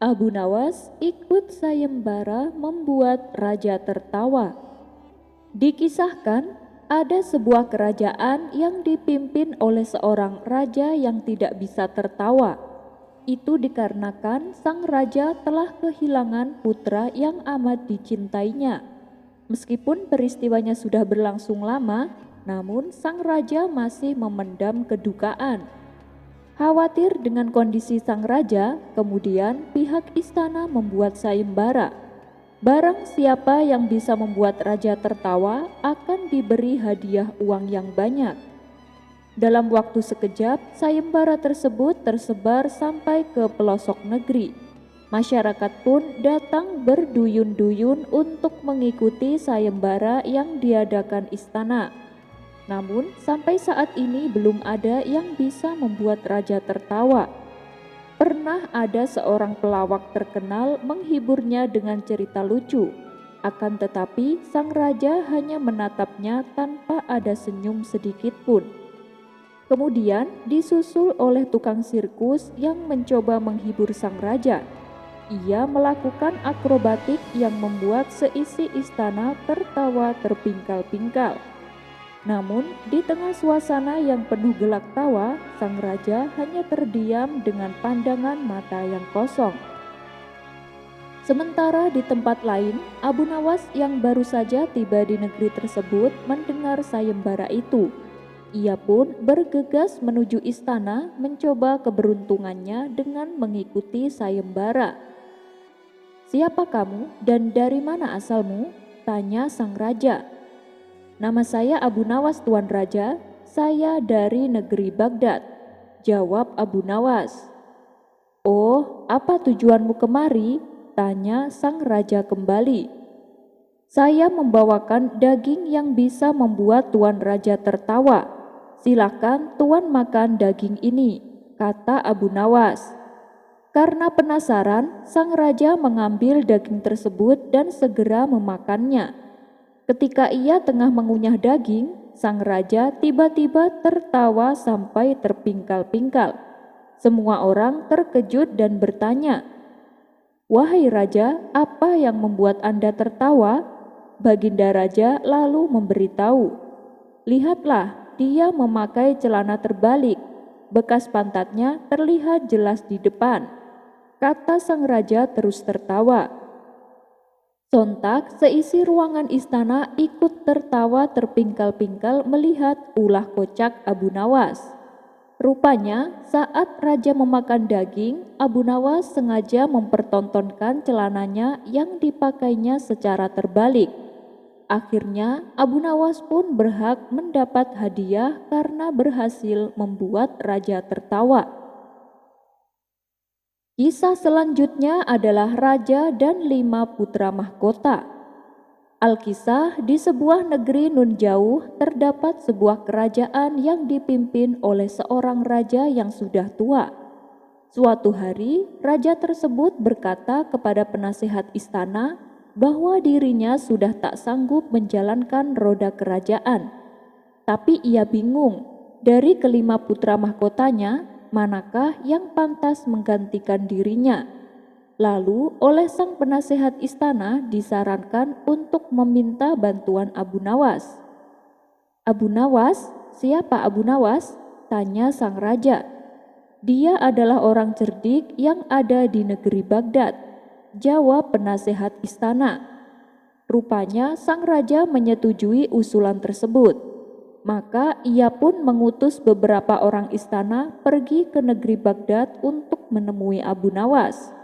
Abu Nawas ikut sayembara membuat raja tertawa. Dikisahkan, ada sebuah kerajaan yang dipimpin oleh seorang raja yang tidak bisa tertawa. Itu dikarenakan sang raja telah kehilangan putra yang amat dicintainya. Meskipun peristiwanya sudah berlangsung lama, namun sang raja masih memendam kedukaan. Khawatir dengan kondisi sang raja, kemudian pihak istana membuat sayembara. Barang siapa yang bisa membuat raja tertawa akan diberi hadiah uang yang banyak. Dalam waktu sekejap, sayembara tersebut tersebar sampai ke pelosok negeri. Masyarakat pun datang berduyun-duyun untuk mengikuti sayembara yang diadakan istana. Namun, sampai saat ini belum ada yang bisa membuat raja tertawa. Pernah ada seorang pelawak terkenal menghiburnya dengan cerita lucu. Akan tetapi, sang raja hanya menatapnya tanpa ada senyum sedikit pun. Kemudian disusul oleh tukang sirkus yang mencoba menghibur sang raja. Ia melakukan akrobatik yang membuat seisi istana tertawa terpingkal-pingkal. Namun, di tengah suasana yang penuh gelak tawa, sang raja hanya terdiam dengan pandangan mata yang kosong. Sementara di tempat lain, Abu Nawas yang baru saja tiba di negeri tersebut mendengar sayembara itu. Ia pun bergegas menuju istana mencoba keberuntungannya dengan mengikuti sayembara. "Siapa kamu dan dari mana asalmu?" tanya sang raja. "Nama saya Abu Nawas, Tuan Raja. Saya dari negeri Baghdad," jawab Abu Nawas. "Oh, apa tujuanmu kemari?" tanya sang raja kembali. "Saya membawakan daging yang bisa membuat Tuan Raja tertawa. Silakan Tuan makan daging ini," kata Abu Nawas. Karena penasaran, sang raja mengambil daging tersebut dan segera memakannya. Ketika ia tengah mengunyah daging, sang raja tiba-tiba tertawa sampai terpingkal-pingkal. Semua orang terkejut dan bertanya, "Wahai raja, apa yang membuat Anda tertawa?" Baginda raja lalu memberitahu, "Lihatlah, dia memakai celana terbalik. Bekas pantatnya terlihat jelas di depan," kata sang raja terus tertawa. Sontak seisi ruangan istana ikut tertawa terpingkal-pingkal melihat ulah kocak Abu Nawas. Rupanya saat raja memakan daging, Abu Nawas sengaja mempertontonkan celananya yang dipakainya secara terbalik. Akhirnya Abu Nawas pun berhak mendapat hadiah karena berhasil membuat raja tertawa. Kisah selanjutnya adalah Raja dan 5 Putra Mahkota. Alkisah, di sebuah negeri nun jauh terdapat sebuah kerajaan yang dipimpin oleh seorang raja yang sudah tua. Suatu hari, raja tersebut berkata kepada penasehat istana bahwa dirinya sudah tak sanggup menjalankan roda kerajaan. Tapi ia bingung, dari kelima putra mahkotanya, manakah yang pantas menggantikan dirinya? Lalu oleh sang penasehat istana disarankan untuk meminta bantuan Abu Nawas. "Abu Nawas? Siapa Abu Nawas?" tanya sang raja. "Dia adalah orang cerdik yang ada di negeri Baghdad," jawab penasehat istana. Rupanya sang raja menyetujui usulan tersebut. Maka ia pun mengutus beberapa orang istana pergi ke negeri Baghdad untuk menemui Abu Nawas.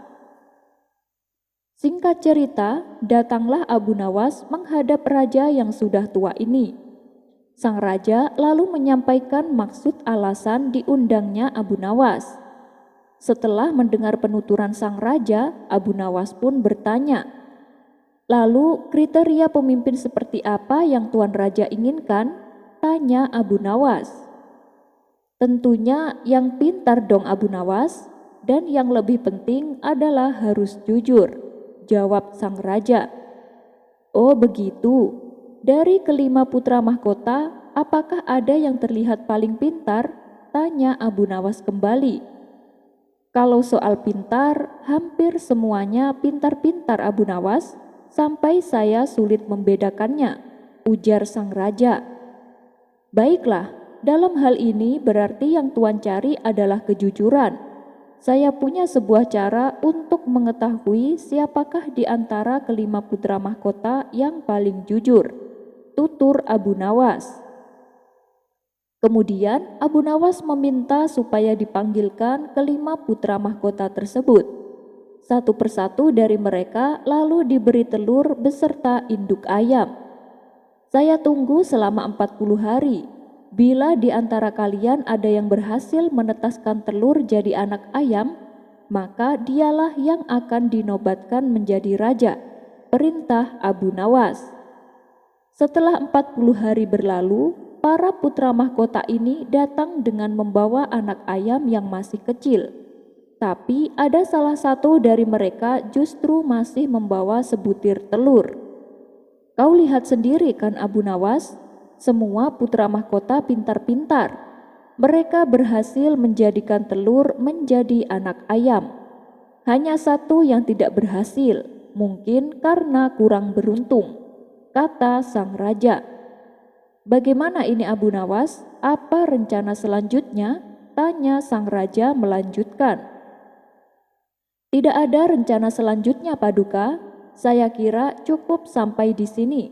Singkat cerita, datanglah Abu Nawas menghadap raja yang sudah tua ini. Sang raja lalu menyampaikan maksud alasan diundangnya Abu Nawas. Setelah mendengar penuturan sang raja, Abu Nawas pun bertanya, "Lalu kriteria pemimpin seperti apa yang Tuan Raja inginkan?" tanya Abu Nawas. "Tentunya yang pintar dong Abu Nawas, dan yang lebih penting adalah harus jujur," jawab sang raja. "Oh begitu, dari kelima putra mahkota, apakah ada yang terlihat paling pintar?" tanya Abu Nawas kembali. Kalau soal pintar, hampir semuanya pintar-pintar Abu Nawas, sampai saya sulit membedakannya, ujar sang raja. Baiklah, dalam hal ini berarti yang Tuan cari adalah kejujuran. Saya punya sebuah cara untuk mengetahui siapakah di antara kelima putra mahkota yang paling jujur, tutur Abu Nawas. Kemudian Abu Nawas meminta supaya dipanggilkan kelima putra mahkota tersebut. Satu persatu dari mereka lalu diberi telur beserta induk ayam. Saya tunggu selama 40 hari. Bila di antara kalian ada yang berhasil menetaskan telur jadi anak ayam, maka dialah yang akan dinobatkan menjadi raja. Perintah Abu Nawas. Setelah 40 hari berlalu, para putra mahkota ini datang dengan membawa anak ayam yang masih kecil. Tapi ada salah satu dari mereka justru masih membawa sebutir telur. Kau lihat sendiri kan Abu Nawas, semua putra mahkota pintar-pintar. Mereka berhasil menjadikan telur menjadi anak ayam. Hanya satu yang tidak berhasil, mungkin karena kurang beruntung, kata sang raja. Bagaimana ini Abu Nawas? Apa rencana selanjutnya? Tanya sang raja melanjutkan. Tidak ada rencana selanjutnya Paduka. Saya kira cukup sampai di sini.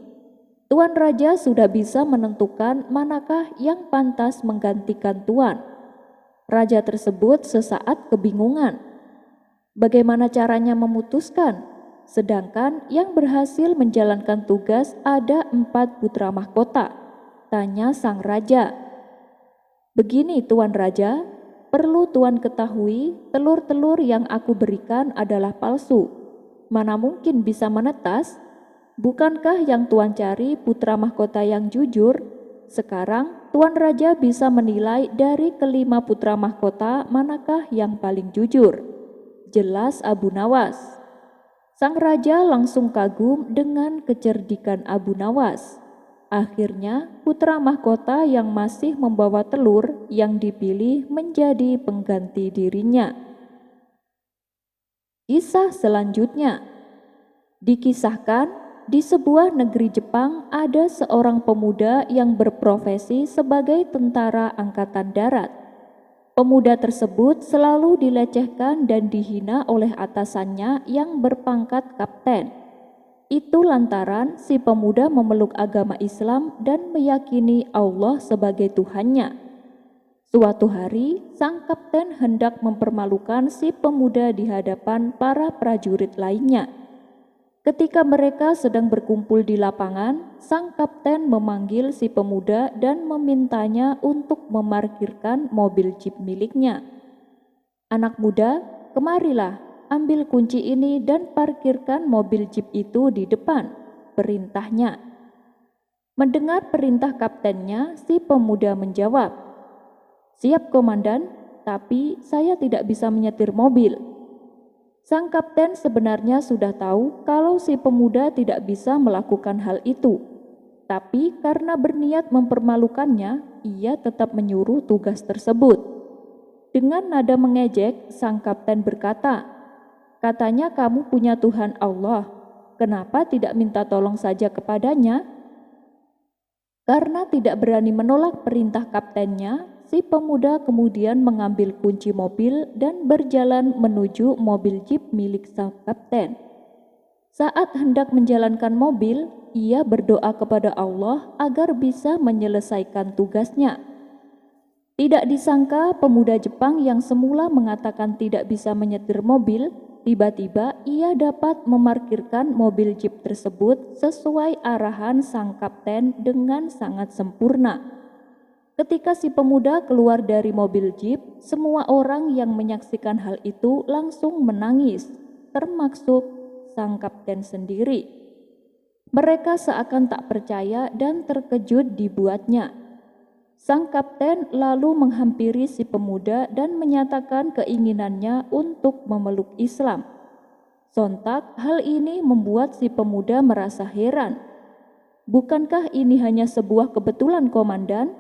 Tuan Raja sudah bisa menentukan manakah yang pantas menggantikan Tuan. Raja tersebut sesaat kebingungan. Bagaimana caranya memutuskan? Sedangkan yang berhasil menjalankan tugas ada 4 putra mahkota. Tanya sang raja. Begini Tuan Raja, perlu Tuan ketahui telur-telur yang aku berikan adalah palsu. Mana mungkin bisa menetas? Bukankah yang Tuan cari putra mahkota yang jujur? Sekarang Tuan Raja bisa menilai dari kelima putra mahkota manakah yang paling jujur. Jelas Abu Nawas. Sang raja langsung kagum dengan kecerdikan Abu Nawas. Akhirnya putra mahkota yang masih membawa telur yang dipilih menjadi pengganti dirinya. Kisah selanjutnya. Dikisahkan di sebuah negeri Jepang ada seorang pemuda yang berprofesi sebagai tentara angkatan darat. Pemuda tersebut selalu dilecehkan dan dihina oleh atasannya yang berpangkat kapten. Itu lantaran si pemuda memeluk agama Islam dan meyakini Allah sebagai Tuhannya. Suatu hari, sang kapten hendak mempermalukan si pemuda di hadapan para prajurit lainnya. Ketika mereka sedang berkumpul di lapangan, sang kapten memanggil si pemuda dan memintanya untuk memarkirkan mobil jeep miliknya. Anak muda, kemarilah, ambil kunci ini dan parkirkan mobil jeep itu di depan, perintahnya. Mendengar perintah kaptennya, si pemuda menjawab, "Siap komandan, tapi saya tidak bisa menyetir mobil." Sang kapten sebenarnya sudah tahu kalau si pemuda tidak bisa melakukan hal itu. Tapi karena berniat mempermalukannya, ia tetap menyuruh tugas tersebut. Dengan nada mengejek, sang kapten berkata, "Katanya kamu punya Tuhan Allah, kenapa tidak minta tolong saja kepadanya?" Karena tidak berani menolak perintah kaptennya, si pemuda kemudian mengambil kunci mobil dan berjalan menuju mobil jeep milik sang kapten. Saat hendak menjalankan mobil, ia berdoa kepada Allah agar bisa menyelesaikan tugasnya. Tidak disangka pemuda Jepang yang semula mengatakan tidak bisa menyetir mobil, tiba-tiba ia dapat memarkirkan mobil jeep tersebut sesuai arahan sang kapten dengan sangat sempurna. Ketika si pemuda keluar dari mobil jeep, semua orang yang menyaksikan hal itu langsung menangis, termasuk sang kapten sendiri. Mereka seakan tak percaya dan terkejut dibuatnya. Sang kapten lalu menghampiri si pemuda dan menyatakan keinginannya untuk memeluk Islam. Sontak hal ini membuat si pemuda merasa heran. "Bukankah ini hanya sebuah kebetulan komandan?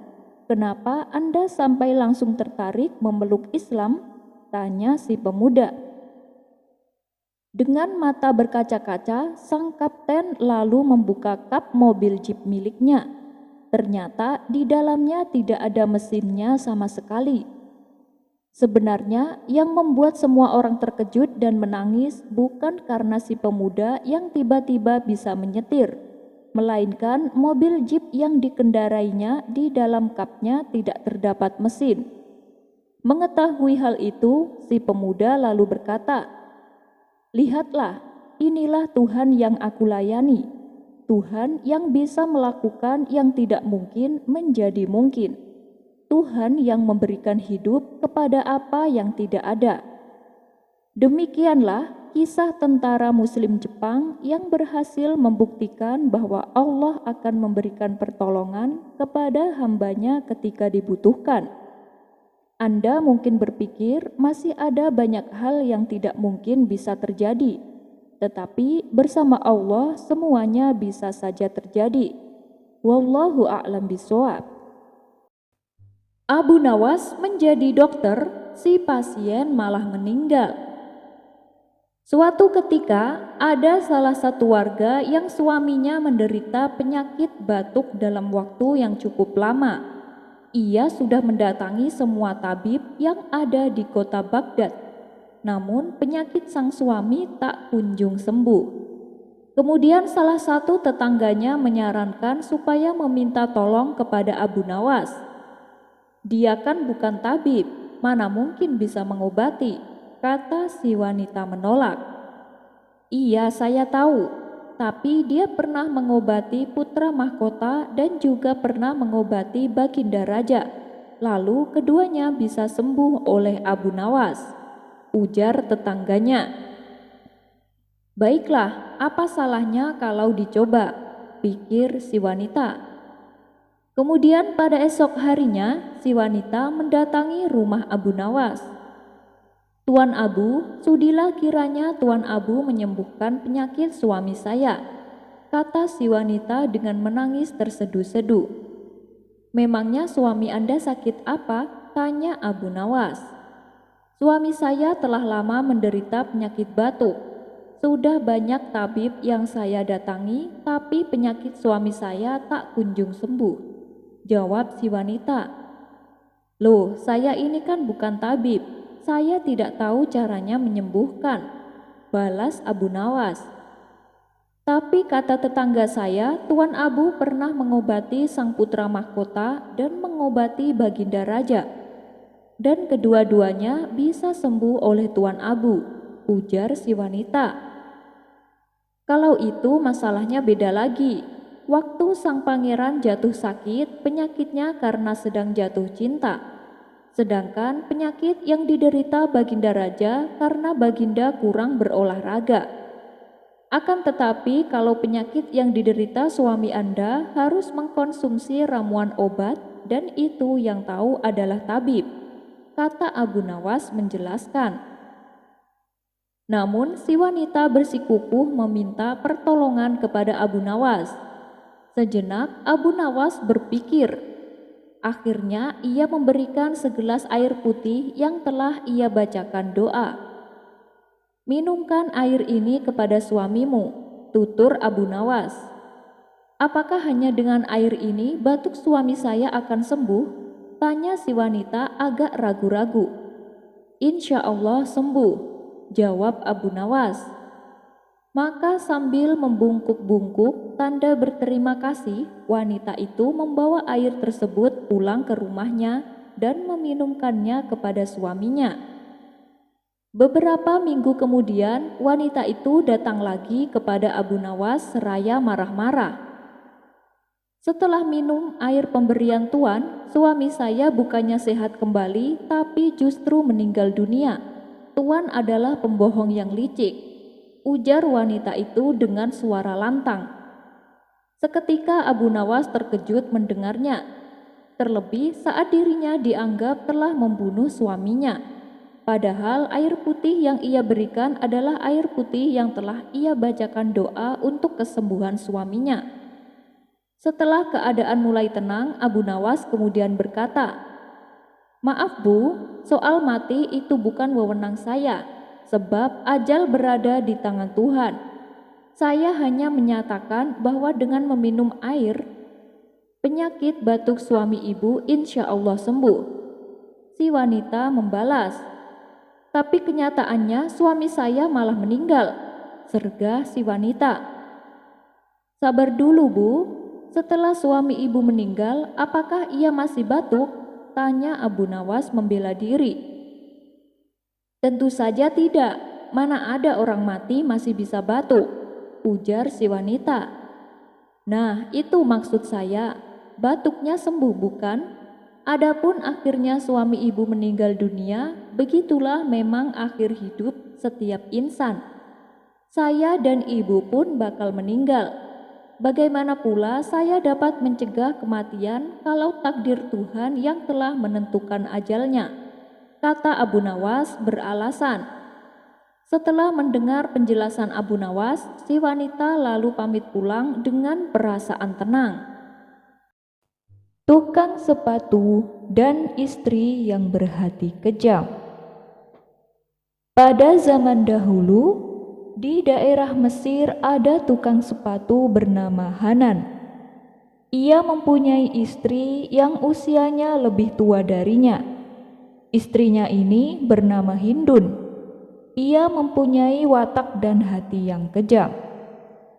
Kenapa Anda sampai langsung tertarik memeluk Islam?" tanya si pemuda. Dengan mata berkaca-kaca, sang kapten lalu membuka kap mobil jeep miliknya. Ternyata di dalamnya tidak ada mesinnya sama sekali. Sebenarnya yang membuat semua orang terkejut dan menangis bukan karena si pemuda yang tiba-tiba bisa menyetir, melainkan mobil jeep yang dikendarainya di dalam kapnya tidak terdapat mesin. Mengetahui hal itu, si pemuda lalu berkata, "Lihatlah, inilah Tuhan yang aku layani, Tuhan yang bisa melakukan yang tidak mungkin menjadi mungkin, Tuhan yang memberikan hidup kepada apa yang tidak ada." Demikianlah kisah tentara Muslim Jepang yang berhasil membuktikan bahwa Allah akan memberikan pertolongan kepada hambanya ketika dibutuhkan. Anda mungkin berpikir masih ada banyak hal yang tidak mungkin bisa terjadi, tetapi bersama Allah semuanya bisa saja terjadi. Wallahu a'lam bishawab. Abu Nawas menjadi dokter, si pasien malah meninggal. Suatu ketika ada salah satu warga yang suaminya menderita penyakit batuk dalam waktu yang cukup lama. Ia sudah mendatangi semua tabib yang ada di kota Baghdad, namun penyakit sang suami tak kunjung sembuh. Kemudian salah satu tetangganya menyarankan supaya meminta tolong kepada Abu Nawas. "Dia kan bukan tabib, mana mungkin bisa mengobati," kata si wanita menolak. "Iya, saya tahu. Tapi dia pernah mengobati putra mahkota dan juga pernah mengobati Baginda Raja. Lalu keduanya bisa sembuh oleh Abu Nawas," ujar tetangganya. "Baiklah, apa salahnya kalau dicoba?" pikir si wanita. Kemudian pada esok harinya, si wanita mendatangi rumah Abu Nawas. "Tuan Abu, sudilah kiranya Tuan Abu menyembuhkan penyakit suami saya," kata si wanita dengan menangis terseduh-seduh. "Memangnya suami Anda sakit apa?" tanya Abu Nawas. "Suami saya telah lama menderita penyakit batuk. Sudah banyak tabib yang saya datangi, tapi penyakit suami saya tak kunjung sembuh," jawab si wanita. "Loh, saya ini kan bukan tabib. Saya tidak tahu caranya menyembuhkan," balas Abu Nawas. "Tapi kata tetangga saya, Tuan Abu pernah mengobati sang putra mahkota dan mengobati Baginda Raja, dan kedua-duanya bisa sembuh oleh Tuan Abu," ujar si wanita. "Kalau itu masalahnya beda lagi. Waktu sang pangeran jatuh sakit, penyakitnya karena sedang jatuh cinta. Sedangkan penyakit yang diderita Baginda Raja karena Baginda kurang berolahraga. Akan tetapi kalau penyakit yang diderita suami Anda harus mengkonsumsi ramuan obat dan itu yang tahu adalah tabib," kata Abu Nawas menjelaskan. Namun si wanita bersikukuh meminta pertolongan kepada Abu Nawas. Sejenak Abu Nawas berpikir. Akhirnya ia memberikan segelas air putih yang telah ia bacakan doa. "Minumkan air ini kepada suamimu," tutur Abu Nawas. "Apakah hanya dengan air ini batuk suami saya akan sembuh?" tanya si wanita agak ragu-ragu. "Insya Allah sembuh," jawab Abu Nawas. Maka sambil membungkuk-bungkuk tanda berterima kasih, wanita itu membawa air tersebut pulang ke rumahnya dan meminumkannya kepada suaminya. Beberapa minggu kemudian, wanita itu datang lagi kepada Abu Nawas seraya marah-marah. "Setelah minum air pemberian Tuan, suami saya bukannya sehat kembali, tapi justru meninggal dunia. Tuan adalah pembohong yang licik," ujar wanita itu dengan suara lantang. Seketika Abu Nawas terkejut mendengarnya, terlebih saat dirinya dianggap telah membunuh suaminya. Padahal air putih yang ia berikan adalah air putih yang telah ia bacakan doa untuk kesembuhan suaminya. Setelah keadaan mulai tenang, Abu Nawas kemudian berkata, Maaf Bu, soal mati itu bukan wewenang saya, sebab ajal berada di tangan Tuhan. Saya hanya menyatakan bahwa dengan meminum air, penyakit batuk suami ibu insya Allah sembuh. Si wanita membalas, tapi kenyataannya suami saya malah meninggal. Sergah si wanita. Sabar dulu Bu, setelah suami ibu meninggal, apakah ia masih batuk? Tanya Abu Nawas membela diri. Tentu saja tidak, mana ada orang mati masih bisa batuk, ujar si wanita. Nah, itu maksud saya, batuknya sembuh bukan? Adapun akhirnya suami ibu meninggal dunia, begitulah memang akhir hidup setiap insan. Saya dan ibu pun bakal meninggal. Bagaimana pula saya dapat mencegah kematian kalau takdir Tuhan yang telah menentukan ajalnya? Kata Abu Nawas beralasan. Setelah mendengar penjelasan Abu Nawas, si wanita lalu pamit pulang dengan perasaan tenang. Tukang sepatu dan istri yang berhati kejam. Pada zaman dahulu, di daerah Mesir ada tukang sepatu bernama Hanan. Ia mempunyai istri yang usianya lebih tua darinya. Istrinya ini bernama Hindun. Ia mempunyai watak dan hati yang kejam,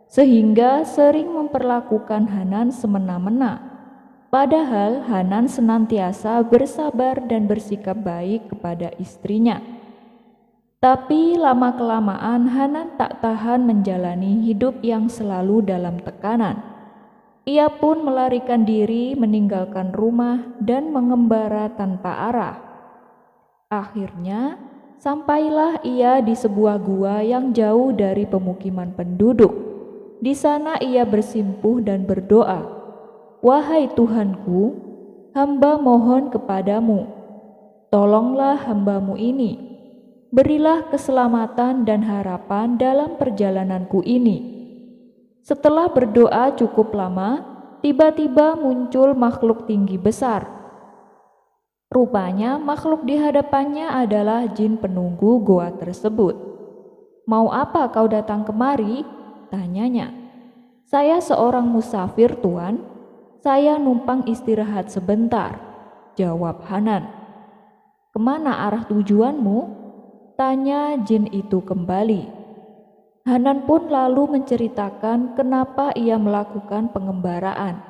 sehingga sering memperlakukan Hanan semena-mena. Padahal Hanan senantiasa bersabar dan bersikap baik kepada istrinya. Tapi lama-kelamaan Hanan tak tahan menjalani hidup yang selalu dalam tekanan. Ia pun melarikan diri, meninggalkan rumah dan mengembara tanpa arah. Akhirnya, sampailah ia di sebuah gua yang jauh dari pemukiman penduduk. Di sana ia bersimpuh dan berdoa, "Wahai Tuhanku, hamba mohon kepadamu, tolonglah hambamu ini, berilah keselamatan dan harapan dalam perjalananku ini." Setelah berdoa cukup lama, tiba-tiba muncul makhluk tinggi besar. Rupanya makhluk di hadapannya adalah jin penunggu goa tersebut. "Mau apa kau datang kemari?" tanyanya. "Saya seorang musafir, Tuan. Saya numpang istirahat sebentar," jawab Hanan. "Kemana arah tujuanmu?" tanya jin itu kembali. Hanan pun lalu menceritakan kenapa ia melakukan pengembaraan.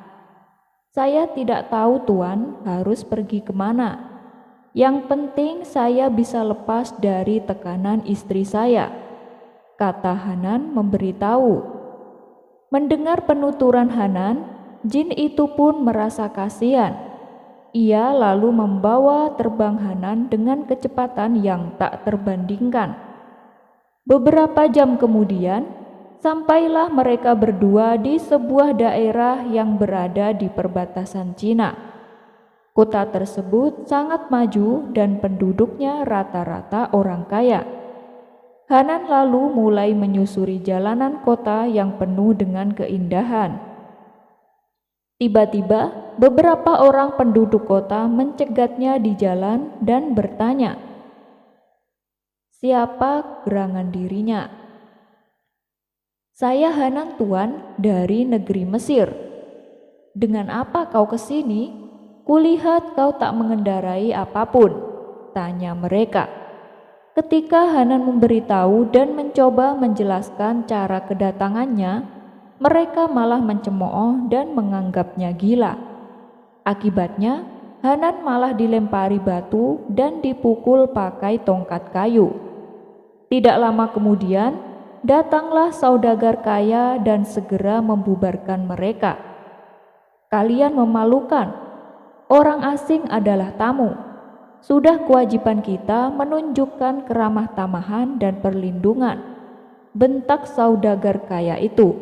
"Saya tidak tahu Tuan harus pergi kemana. Yang penting saya bisa lepas dari tekanan istri saya," kata Hanan memberitahu. Mendengar penuturan Hanan, jin itu pun merasa kasihan. Ia lalu membawa terbang Hanan dengan kecepatan yang tak terbandingkan. Beberapa jam kemudian, sampailah mereka berdua di sebuah daerah yang berada di perbatasan Cina. Kota tersebut sangat maju dan penduduknya rata-rata orang kaya. Hanan lalu mulai menyusuri jalanan kota yang penuh dengan keindahan. Tiba-tiba, beberapa orang penduduk kota mencegatnya di jalan dan bertanya, siapa gerangan dirinya. "Saya Hanan Tuan dari negeri Mesir." "Dengan apa kau ke sini? Kulihat kau tak mengendarai apapun," tanya mereka. Ketika Hanan memberitahu dan mencoba menjelaskan cara kedatangannya, mereka malah mencemooh dan menganggapnya gila. Akibatnya, Hanan malah dilempari batu dan dipukul pakai tongkat kayu. Tidak lama kemudian, datanglah saudagar kaya dan segera membubarkan mereka. "Kalian memalukan. Orang asing adalah tamu. Sudah kewajiban kita menunjukkan keramah tamahan dan perlindungan," bentak saudagar kaya itu.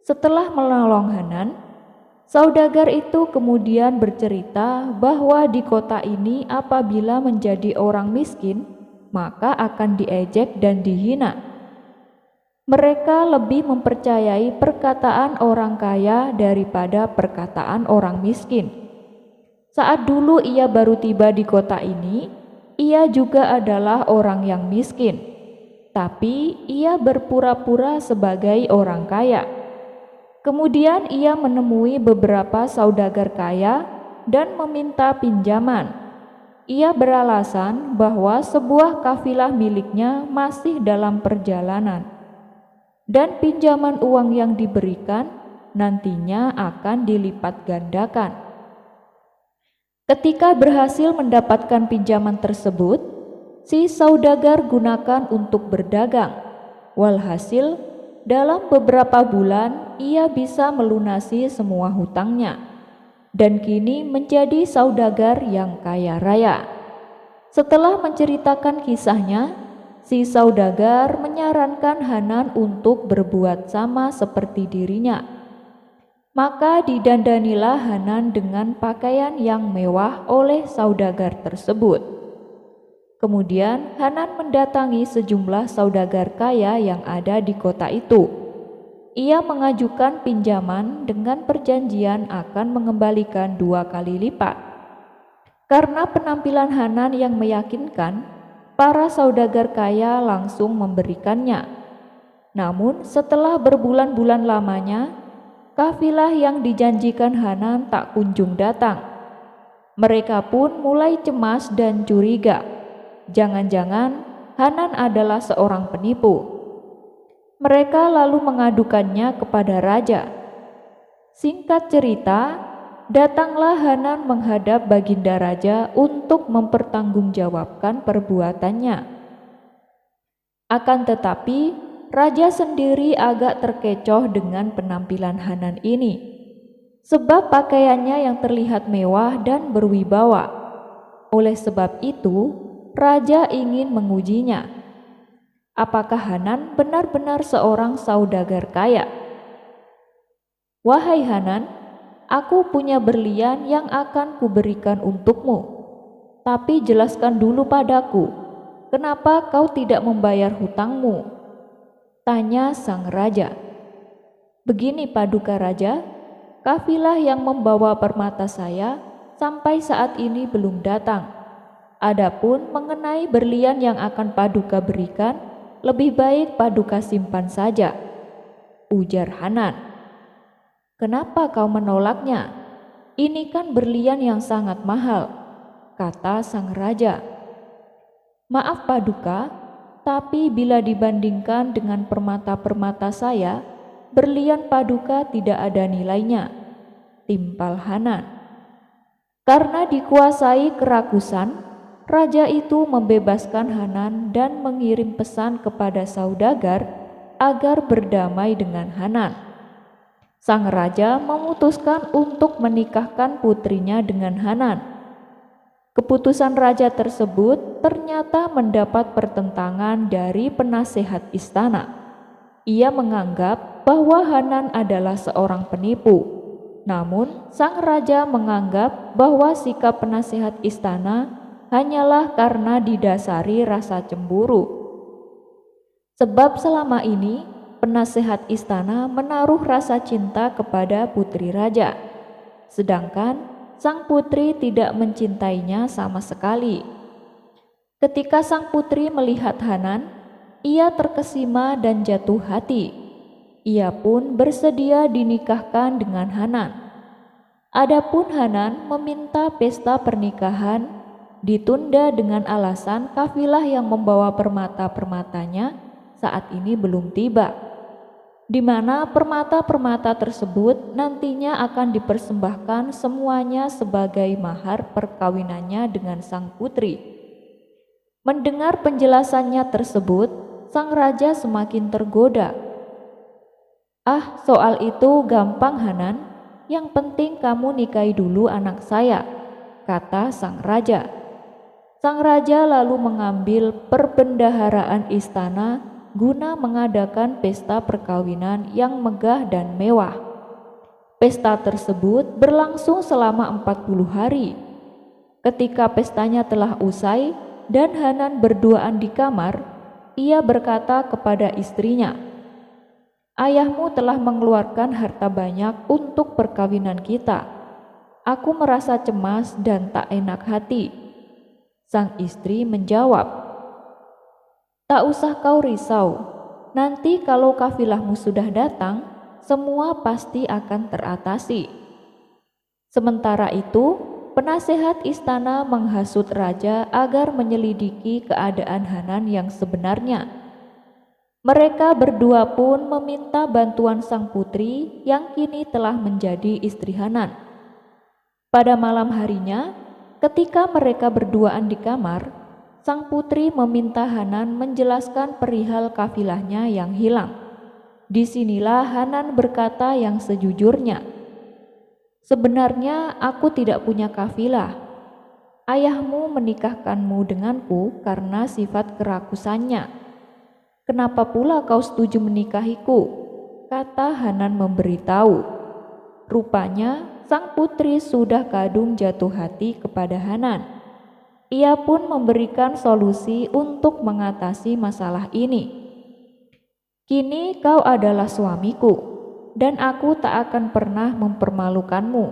Setelah menolong Hanan, saudagar itu kemudian bercerita bahwa di kota ini apabila menjadi orang miskin, maka akan diejek dan dihina. Mereka lebih mempercayai perkataan orang kaya daripada perkataan orang miskin. Saat dulu ia baru tiba di kota ini, ia juga adalah orang yang miskin, tapi ia berpura-pura sebagai orang kaya. Kemudian ia menemui beberapa saudagar kaya dan meminta pinjaman. Ia beralasan bahwa sebuah kafilah miliknya masih dalam perjalanan, dan pinjaman uang yang diberikan nantinya akan dilipat gandakan. Ketika berhasil mendapatkan pinjaman tersebut, si saudagar gunakan untuk berdagang. Walhasil, dalam beberapa bulan ia bisa melunasi semua hutangnya, dan kini menjadi saudagar yang kaya raya. Setelah menceritakan kisahnya, si saudagar menyarankan Hanan untuk berbuat sama seperti dirinya. Maka didandanilah Hanan dengan pakaian yang mewah oleh saudagar tersebut. Kemudian Hanan mendatangi sejumlah saudagar kaya yang ada di kota itu. Ia mengajukan pinjaman dengan perjanjian akan mengembalikan 2 kali lipat. Karena penampilan Hanan yang meyakinkan, para saudagar kaya langsung memberikannya. Namun setelah berbulan-bulan lamanya, kafilah yang dijanjikan Hanan tak kunjung datang. Mereka pun mulai cemas dan curiga. Jangan-jangan Hanan adalah seorang penipu. Mereka lalu mengadukannya kepada raja. Singkat cerita, datanglah Hanan menghadap Baginda Raja untuk mempertanggungjawabkan perbuatannya. Akan tetapi, raja sendiri agak terkecoh dengan penampilan Hanan ini, sebab pakaiannya yang terlihat mewah dan berwibawa. Oleh sebab itu, raja ingin mengujinya. Apakah Hanan benar-benar seorang saudagar kaya? Wahai Hanan, aku punya berlian yang akan kuberikan untukmu. Tapi jelaskan dulu padaku, kenapa kau tidak membayar hutangmu? Tanya sang raja. Begini Paduka Raja, kafilah yang membawa permata saya sampai saat ini belum datang. Adapun mengenai berlian yang akan Paduka berikan, lebih baik Paduka simpan saja, ujar Hanan. Kenapa kau menolaknya? Ini kan berlian yang sangat mahal, kata sang raja. Maaf Paduka, tapi bila dibandingkan dengan permata-permata saya, berlian Paduka tidak ada nilainya, timpal Hanan. Karena dikuasai kerakusan, raja itu membebaskan Hanan dan mengirim pesan kepada saudagar agar berdamai dengan Hanan. Sang raja memutuskan untuk menikahkan putrinya dengan Hanan. Keputusan raja tersebut ternyata mendapat pertentangan dari penasehat istana. Ia menganggap bahwa Hanan adalah seorang penipu. Namun, sang raja menganggap bahwa sikap penasehat istana hanyalah karena didasari rasa cemburu. Sebab selama ini penasehat istana menaruh rasa cinta kepada putri raja, sedangkan sang putri tidak mencintainya sama sekali. Ketika sang putri melihat Hanan, ia terkesima dan jatuh hati. Ia pun bersedia dinikahkan dengan Hanan. Adapun Hanan meminta pesta pernikahan ditunda dengan alasan kafilah yang membawa permata-permatanya saat ini belum tiba, di mana permata-permata tersebut nantinya akan dipersembahkan semuanya sebagai mahar perkawinannya dengan sang putri. Mendengar penjelasannya tersebut, sang raja semakin tergoda. Ah, soal itu gampang Hanan, yang penting kamu nikahi dulu anak saya, kata sang raja. Sang raja lalu mengambil perbendaharaan istana guna mengadakan pesta perkawinan yang megah dan mewah. Pesta tersebut berlangsung selama 40 hari. Ketika pestanya telah usai dan Hanan berduaan di kamar, ia berkata kepada istrinya, "Ayahmu telah mengeluarkan harta banyak untuk perkawinan kita. Aku merasa cemas dan tak enak hati. Sang istri menjawab, tak usah kau risau. Nanti kalau kafilahmu sudah datang, semua pasti akan teratasi. Sementara itu, penasehat istana menghasut raja agar menyelidiki keadaan Hanan yang sebenarnya. Mereka berdua pun meminta bantuan sang putri yang kini telah menjadi istri Hanan. Pada malam harinya, ketika mereka berduaan di kamar, sang putri meminta Hanan menjelaskan perihal kafilahnya yang hilang. Disinilah Hanan berkata yang sejujurnya, sebenarnya aku tidak punya kafilah. Ayahmu menikahkanmu denganku karena sifat kerakusannya. Kenapa pula kau setuju menikahiku? Kata Hanan memberitahu. Rupanya sang putri sudah kadung jatuh hati kepada Hanan. Ia pun memberikan solusi untuk mengatasi masalah ini. Kini kau adalah suamiku, dan aku tak akan pernah mempermalukanmu.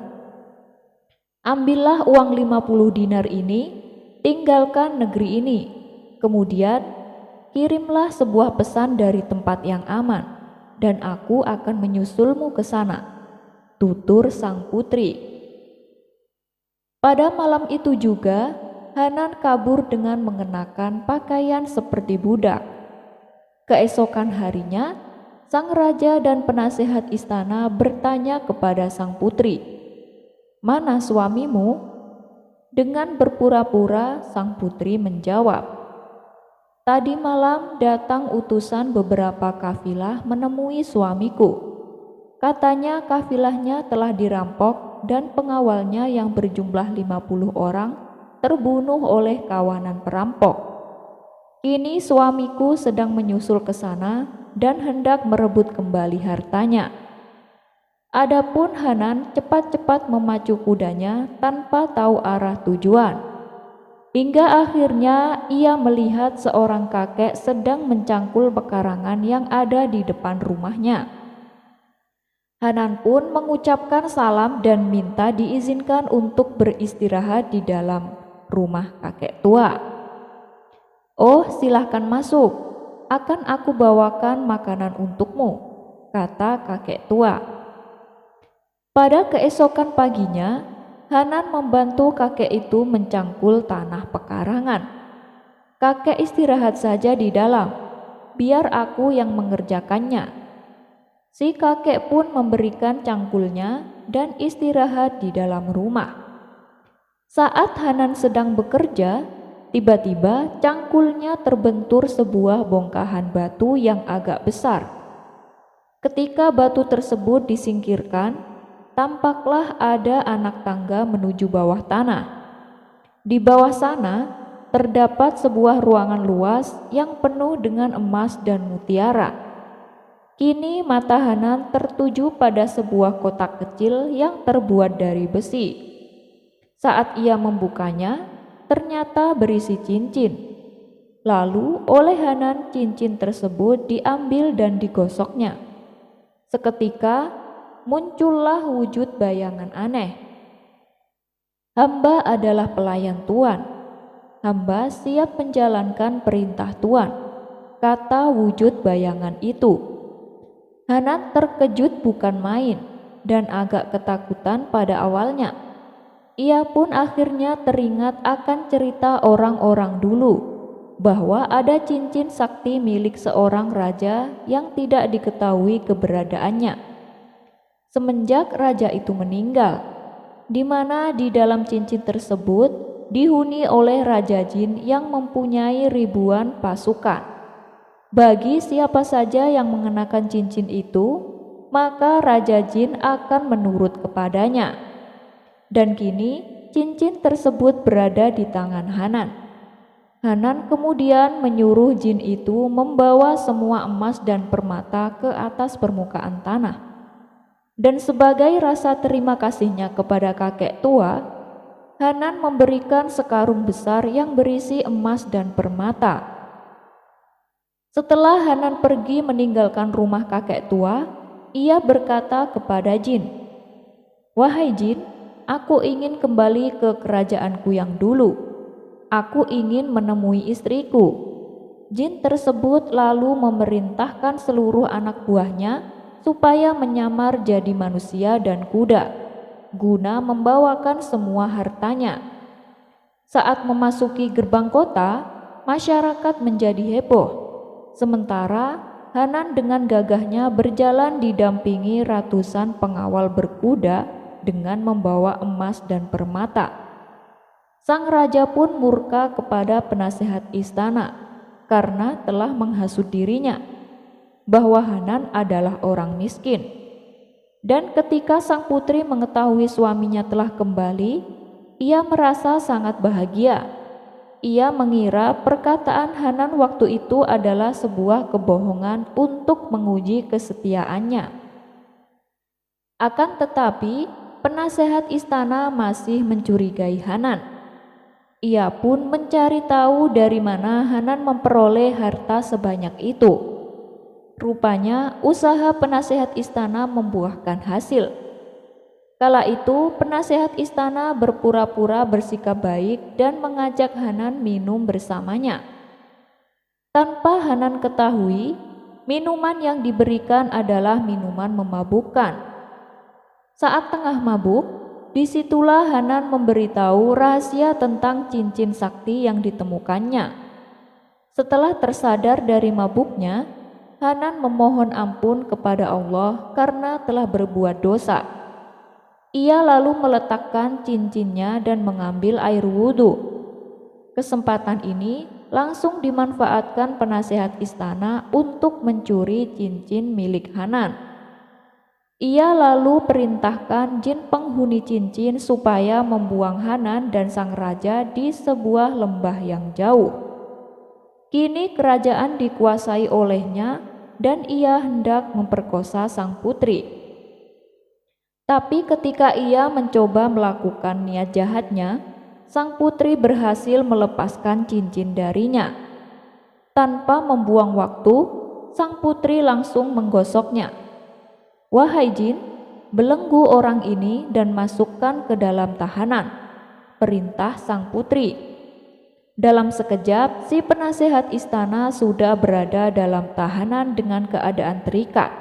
Ambillah uang 50 dinar ini, tinggalkan negeri ini. Kemudian kirimlah sebuah pesan dari tempat yang aman, dan aku akan menyusulmu ke sana, tutur sang putri. Pada malam itu juga, Hanan kabur dengan mengenakan pakaian seperti budak. Keesokan harinya, sang raja dan penasehat istana bertanya kepada sang putri, "Mana suamimu?" Dengan berpura-pura, sang putri menjawab, "Tadi malam datang utusan beberapa kafilah menemui suamiku. Katanya kafilahnya telah dirampok dan pengawalnya yang berjumlah 50 orang terbunuh oleh kawanan perampok. Kini suamiku sedang menyusul ke sana dan hendak merebut kembali hartanya." Adapun Hanan cepat-cepat memacu kudanya tanpa tahu arah tujuan. Hingga akhirnya ia melihat seorang kakek sedang mencangkul pekarangan yang ada di depan rumahnya. Hanan pun mengucapkan salam dan minta diizinkan untuk beristirahat di dalam rumah kakek tua. "Oh, silahkan masuk, akan aku bawakan makanan untukmu," kata kakek tua. Pada keesokan paginya, Hanan membantu kakek itu mencangkul tanah pekarangan. "Kakek istirahat saja di dalam, biar aku yang mengerjakannya." Si kakek pun memberikan cangkulnya dan istirahat di dalam rumah. Saat Hanan sedang bekerja, tiba-tiba cangkulnya terbentur sebuah bongkahan batu yang agak besar. Ketika batu tersebut disingkirkan, tampaklah ada anak tangga menuju bawah tanah. Di bawah sana terdapat sebuah ruangan luas yang penuh dengan emas dan mutiara. Kini mata Hanan tertuju pada sebuah kotak kecil yang terbuat dari besi. Saat ia membukanya, ternyata berisi cincin. Lalu oleh Hanan cincin tersebut diambil dan digosoknya. Seketika muncullah wujud bayangan aneh. "Hamba adalah pelayan Tuan. Hamba siap menjalankan perintah Tuan," kata wujud bayangan itu. Hanan terkejut bukan main dan agak ketakutan pada awalnya. Ia pun akhirnya teringat akan cerita orang-orang dulu bahwa ada cincin sakti milik seorang raja yang tidak diketahui keberadaannya. Semenjak raja itu meninggal, di mana di dalam cincin tersebut dihuni oleh Raja Jin yang mempunyai ribuan pasukan. Bagi siapa saja yang mengenakan cincin itu, maka Raja Jin akan menurut kepadanya. Dan kini cincin tersebut berada di tangan Hanan. Hanan kemudian menyuruh jin itu membawa semua emas dan permata ke atas permukaan tanah. Dan sebagai rasa terima kasihnya kepada kakek tua, Hanan memberikan sekarung besar yang berisi emas dan permata. Setelah Hanan pergi meninggalkan rumah kakek tua, ia berkata kepada jin, "Wahai jin, aku ingin kembali ke kerajaanku yang dulu. Aku ingin menemui istriku." Jin tersebut lalu memerintahkan seluruh anak buahnya supaya menyamar jadi manusia dan kuda, guna membawakan semua hartanya. Saat memasuki gerbang kota, masyarakat menjadi heboh. Sementara Hanan dengan gagahnya berjalan didampingi ratusan pengawal berkuda dengan membawa emas dan permata. Sang raja pun murka kepada penasehat istana karena telah menghasut dirinya bahwa Hanan adalah orang miskin. Dan ketika sang putri mengetahui suaminya telah kembali, ia merasa sangat bahagia. Ia mengira perkataan Hanan waktu itu adalah sebuah kebohongan untuk menguji kesetiaannya. Akan tetapi, penasehat istana masih mencurigai Hanan. Ia pun mencari tahu dari mana Hanan memperoleh harta sebanyak itu. Rupanya, usaha penasehat istana membuahkan hasil. Kala itu, penasehat istana berpura-pura bersikap baik dan mengajak Hanan minum bersamanya. Tanpa Hanan ketahui, minuman yang diberikan adalah minuman memabukkan. Saat tengah mabuk, disitulah Hanan memberitahu rahasia tentang cincin sakti yang ditemukannya. Setelah tersadar dari mabuknya, Hanan memohon ampun kepada Allah karena telah berbuat dosa. Ia lalu meletakkan cincinnya dan mengambil air wudhu. Kesempatan ini langsung dimanfaatkan penasehat istana untuk mencuri cincin milik Hanan. Ia lalu perintahkan jin penghuni cincin supaya membuang Hanan dan sang raja di sebuah lembah yang jauh. Kini kerajaan dikuasai olehnya dan ia hendak memperkosa sang putri. Tapi ketika ia mencoba melakukan niat jahatnya, sang putri berhasil melepaskan cincin darinya. Tanpa membuang waktu, sang putri langsung menggosoknya. "Wahai jin, belenggu orang ini dan masukkan ke dalam tahanan," perintah sang putri. Dalam sekejap, si penasehat istana sudah berada dalam tahanan dengan keadaan terikat.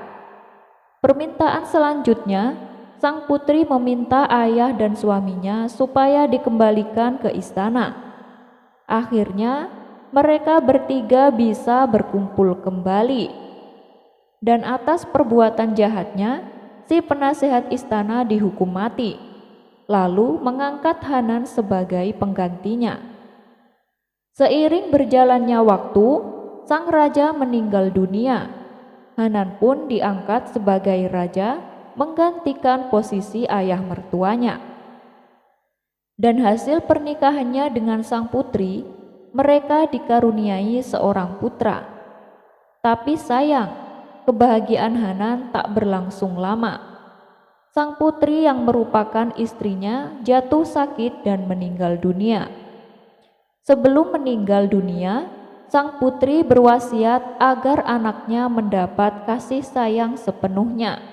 Permintaan selanjutnya, sang putri meminta ayah dan suaminya supaya dikembalikan ke istana. Akhirnya, mereka bertiga bisa berkumpul kembali. Dan atas perbuatan jahatnya, si penasehat istana dihukum mati, lalu mengangkat Hanan sebagai penggantinya. Seiring berjalannya waktu, sang raja meninggal dunia. Hanan pun diangkat sebagai raja, menggantikan posisi ayah mertuanya. Dan hasil pernikahannya dengan sang putri, mereka dikaruniai seorang putra. Tapi sayang, kebahagiaan Hanan tak berlangsung lama. Sang putri yang merupakan istrinya jatuh sakit dan meninggal dunia. Sebelum meninggal dunia, sang putri berwasiat agar anaknya mendapat kasih sayang sepenuhnya.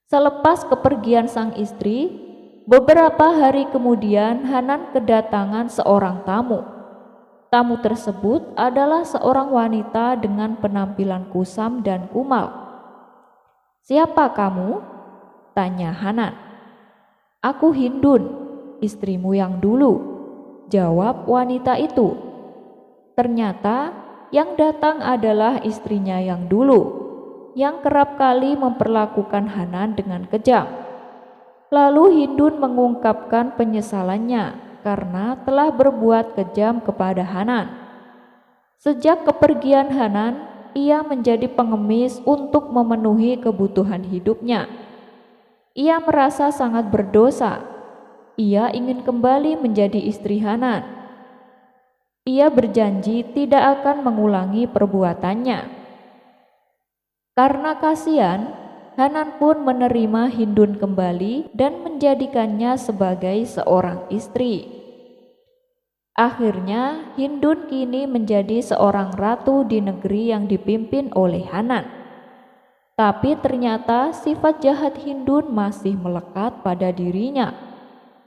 Selepas kepergian sang istri, beberapa hari kemudian Hanan kedatangan seorang tamu. Tamu tersebut adalah seorang wanita dengan penampilan kusam dan kumal. "Siapa kamu?" tanya Hanan. "Aku Hindun, istrimu yang dulu," jawab wanita itu. Ternyata yang datang adalah istrinya yang dulu, yang kerap kali memperlakukan Hanan dengan kejam. Lalu Hindun mengungkapkan penyesalannya karena telah berbuat kejam kepada Hanan. Sejak kepergian Hanan, ia menjadi pengemis untuk memenuhi kebutuhan hidupnya. Ia merasa sangat berdosa. Ia ingin kembali menjadi istri Hanan. Ia berjanji tidak akan mengulangi perbuatannya. Karena kasihan, Hanan pun menerima Hindun kembali dan menjadikannya sebagai seorang istri. Akhirnya, Hindun kini menjadi seorang ratu di negeri yang dipimpin oleh Hanan. Tapi ternyata sifat jahat Hindun masih melekat pada dirinya.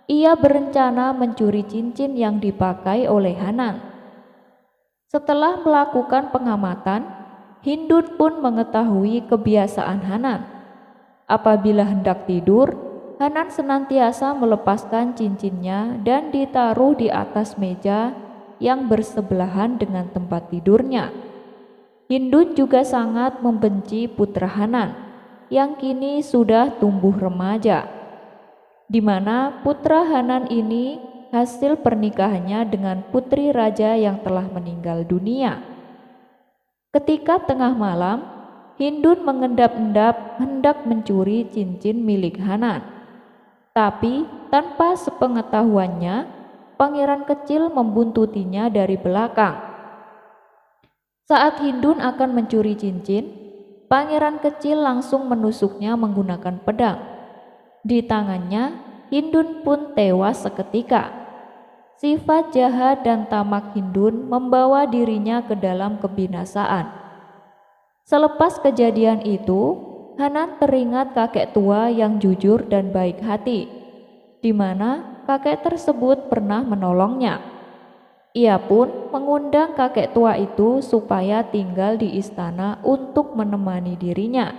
Ia berencana mencuri cincin yang dipakai oleh Hanan. Setelah melakukan pengamatan, Hindun pun mengetahui kebiasaan Hanan. Apabila hendak tidur, Hanan senantiasa melepaskan cincinnya dan ditaruh di atas meja yang bersebelahan dengan tempat tidurnya. Hindun juga sangat membenci putra Hanan yang kini sudah tumbuh remaja, di mana putra Hanan ini hasil pernikahannya dengan putri raja yang telah meninggal dunia. Ketika tengah malam, Hindun mengendap-endap hendak mencuri cincin milik Hanan. Tapi tanpa sepengetahuannya, pangeran kecil membuntutinya dari belakang. Saat Hindun akan mencuri cincin, pangeran kecil langsung menusuknya menggunakan pedang. Di tangannya, Hindun pun tewas seketika. Sifat jahat dan tamak Hindun membawa dirinya ke dalam kebinasaan. Selepas kejadian itu, Hanan teringat kakek tua yang jujur dan baik hati, di mana kakek tersebut pernah menolongnya. Ia pun mengundang kakek tua itu supaya tinggal di istana untuk menemani dirinya.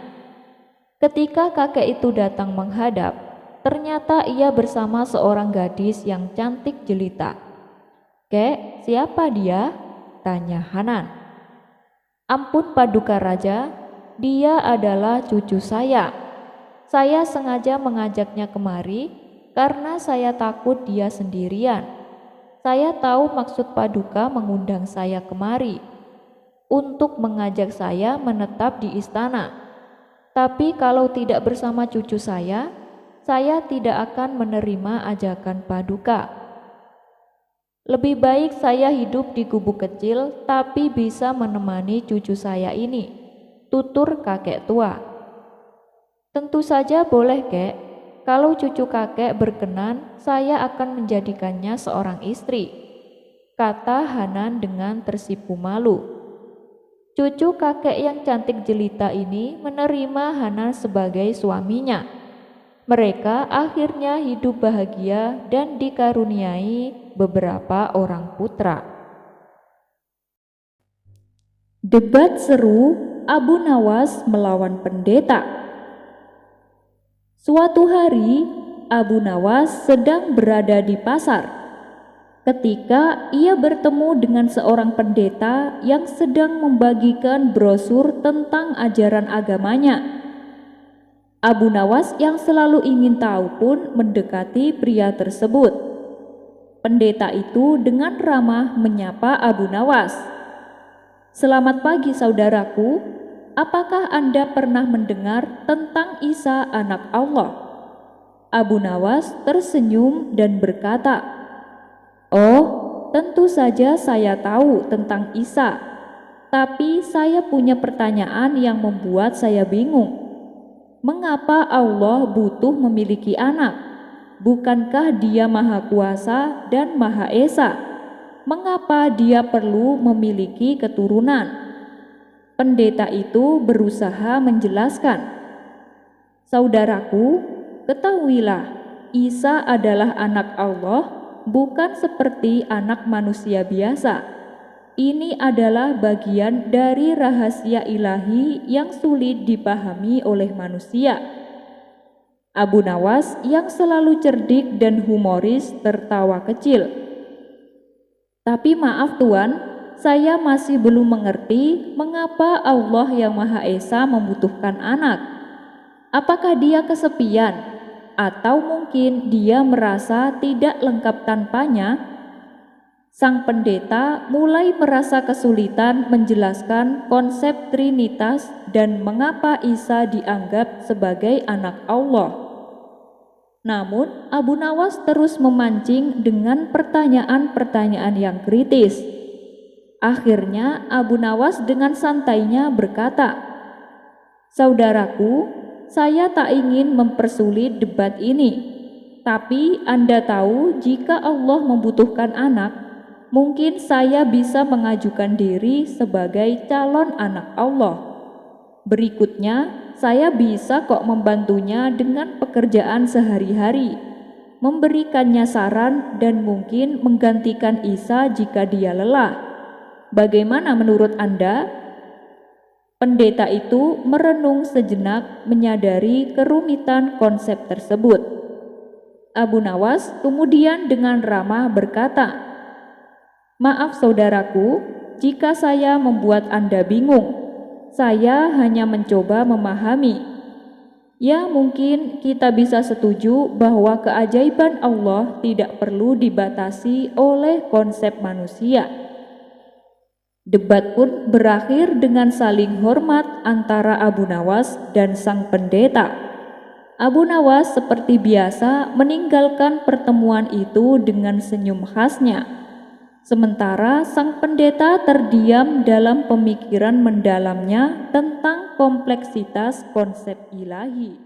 Ketika kakek itu datang menghadap, ternyata ia bersama seorang gadis yang cantik jelita. "Kek, siapa dia?" tanya Hanan. "Ampun Paduka Raja, dia adalah cucu saya. Saya sengaja mengajaknya kemari karena saya takut dia sendirian. Saya tahu maksud Paduka mengundang saya kemari untuk mengajak saya menetap di istana. Tapi kalau tidak bersama cucu saya tidak akan menerima ajakan Paduka. Lebih baik saya hidup di gubuk kecil tapi bisa menemani cucu saya ini," tutur kakek tua. "Tentu saja boleh, Kek. Kalau cucu kakek berkenan, saya akan menjadikannya seorang istri," kata Hanan dengan tersipu malu. Cucu kakek yang cantik jelita ini menerima Hanan sebagai suaminya. Mereka akhirnya hidup bahagia dan dikaruniai beberapa orang putra. Debat seru Abu Nawas melawan pendeta. Suatu hari, Abu Nawas sedang berada di pasar ketika ia bertemu dengan seorang pendeta yang sedang membagikan brosur tentang ajaran agamanya. Abu Nawas yang selalu ingin tahu pun mendekati pria tersebut. Pendeta itu dengan ramah menyapa Abu Nawas. "Selamat pagi saudaraku, apakah Anda pernah mendengar tentang Isa anak Allah?" Abu Nawas tersenyum dan berkata, "Oh, tentu saja saya tahu tentang Isa, tapi saya punya pertanyaan yang membuat saya bingung. Mengapa Allah butuh memiliki anak? Bukankah Dia Maha Kuasa dan Maha Esa? Mengapa Dia perlu memiliki keturunan?" Pendeta itu berusaha menjelaskan, "Saudaraku, ketahuilah, Isa adalah anak Allah, bukan seperti anak manusia biasa. Ini adalah bagian dari rahasia ilahi yang sulit dipahami oleh manusia." Abu Nawas yang selalu cerdik dan humoris tertawa kecil. "Tapi maaf Tuan, saya masih belum mengerti mengapa Allah yang Maha Esa membutuhkan anak. Apakah Dia kesepian? Atau mungkin Dia merasa tidak lengkap tanpanya?" Sang pendeta mulai merasa kesulitan menjelaskan konsep Trinitas dan mengapa Isa dianggap sebagai anak Allah. Namun Abu Nawas terus memancing dengan pertanyaan-pertanyaan yang kritis. Akhirnya Abu Nawas dengan santainya berkata, "Saudaraku, saya tak ingin mempersulit debat ini, tapi Anda tahu jika Allah membutuhkan anak, mungkin saya bisa mengajukan diri sebagai calon anak Allah. Berikutnya, saya bisa kok membantunya dengan pekerjaan sehari-hari. memberikannya saran dan mungkin menggantikan Isa jika dia lelah. Bagaimana menurut Anda? Pendeta itu merenung sejenak, menyadari kerumitan konsep tersebut. Abu Nawas kemudian dengan ramah berkata, "Maaf saudaraku, jika saya membuat Anda bingung. Saya hanya mencoba memahami. Ya, mungkin kita bisa setuju bahwa keajaiban Allah tidak perlu dibatasi oleh konsep manusia." Debat pun berakhir dengan saling hormat antara Abu Nawas dan sang pendeta. Abu Nawas seperti biasa meninggalkan pertemuan itu dengan senyum khasnya. Sementara sang pendeta terdiam dalam pemikiran mendalamnya tentang kompleksitas konsep ilahi.